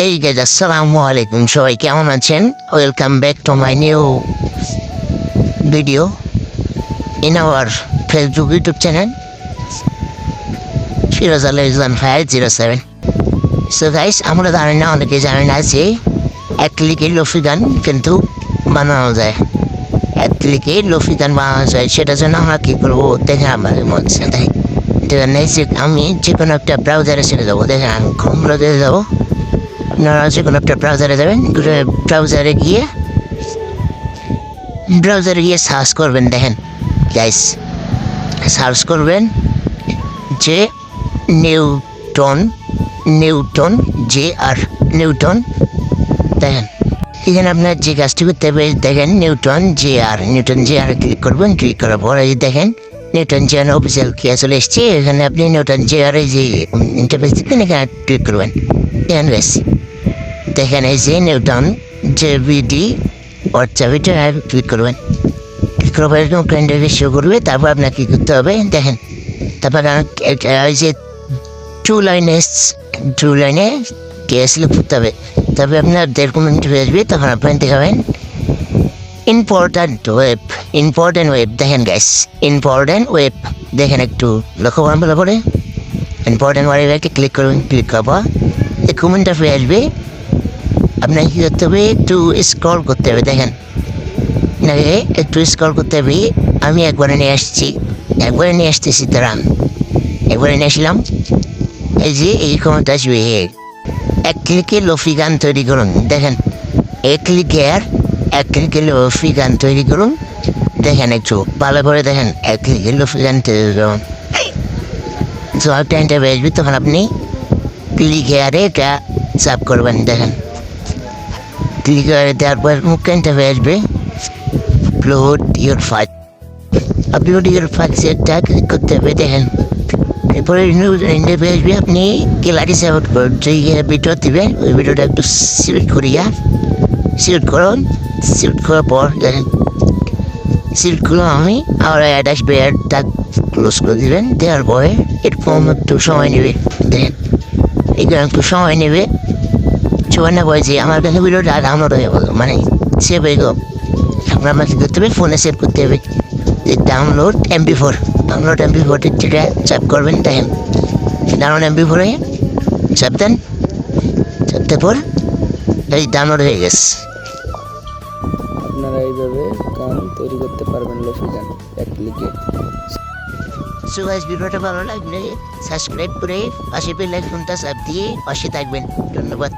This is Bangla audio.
এই গাইজ আসসালামু আলাইকুম, সবাই কেমন আছেন? Welcome back to my new video in our Facebook YouTube channel Firoz Al Islam 507। So guys, আমরা জানি না, অনেকে জানি না যে এক ক্লিকে লফি গান কিন্তু বানানো যায়। এক ক্লিকে লফি গান বানানো যায়, সেটার জন্য আমরা কী করবো দেখে আমাদের মধ্যে তাই যে আমি যে কোনো একটা ব্রাউজারে চলে যাবো। দেখেন আমি ক্রোম ব্রাউজারে যাবো। আপনারা যে কোনো একটা ব্রাউজারে যাবেন, ব্রাউজারে গিয়ে সার্চ করবেন। দেখেন গাইস, সার্চ করবেন যে নিউটন নিউটন। দেখেন এখানে আপনার যে কাজটি করতে হবে, দেখেন নিউটন জে আর ক্লিক করবেন। ক্লিক করার পরে দেখেন নিউটন জে আর অফিসিয়াল কি চলে এসছে। এখানে আপনি নিউটন জে আর যে ইন্টারফেস দিবেন, এখানে ক্লিক করবেন। দেখেন এই যে নিউটন যে ভিডি চাবিটা ক্লিক করবেন। ক্লিক করার পরে ক্যান্ডেল শো করবে। তারপর আপনার কী করতে হবে দেখেন, তারপর ওই যে টু লাইনে গ্যাস লিখতে হবে। তারপরে আপনার 1.5 মিনিট হয়ে আসবে, তখন আপনার দেখাবেন ইম্পর্ট্যান্ট ওয়েব। দেখেন গ্যাস, ইম্পর্ট্যান্ট ওয়েব দেখেন, একটু লক্ষ্য করেন ভালো করে। ইম্পর্ট্যান্ট ওয়েবকে ক্লিক করবেন। ক্লিক করার পর এই কমেন্টটা হয়ে আসবে। আপনাকে কী করতে হবে, একটু স্ক্রল করতে হবে। দেখেন আপনাকে একটু স্ক্রল করতে হবে। আমি একবারে নিয়ে আসতেছি, তারা একবারে নিয়ে আসলাম। এই যে এই কমেন্ট আসবে, এক ক্লিকে লফি গান তৈরি করুন। দেখেন এক ক্লিকে লফি গান তৈরি করুন। দেখেন একটু ভালো করে দেখেন, এক ক্লিকে লফি গান তৈরি করুন। সব টাইমটা বেসবে, তখন আপনি ক্লিক হেয়ারে এটা চাপ করবেন। দেখেন ক্লিক করে দেওয়ার পর মুখটা হয়ে আসবে আপলোড ইউর ফাইল সেটটা ক্লিক করতে হবে। দেখেন এরপরে হয়ে আসবে, আপনি গ্যালারি সেভ করুন। যে ভিডিও দেবেন ওই ভিডিওটা একটু সিলেক্ট করার পর দেখেন সিলেক্ট করে আমি আর অ্যাড আসবে, অ্যাডটা ক্লোজ করে দেবেন। দেওয়ার পরে এরকম একটু সময় নেবে। দেখেন এগুলো একটু সময় নেবে। না বলছি আমার কাছে ভিডিওটা ডাউনলোড হয়ে গেল, মানে সেভ হয়ে গেল। আপনার আমাকে করতে হবে, ফোনে সেভ করতে হবে। ডাউনলোড MP4 যেটা চাপ করবেন। দেখেন ডাউনলোড MP4 চাপ দেন। চাপতে পর এই ডাউনলোড হয়ে গেছে। আপনারা এইভাবে গান তৈরি করতে পারবেন, লফি গান এক ক্লিকে। সো গাইস, ভিডিওটা ভালো লাগলে সাবস্ক্রাইব করে পাশে বেল আইকনটা চাপ দিয়ে পাশে থাকবেন। ধন্যবাদ।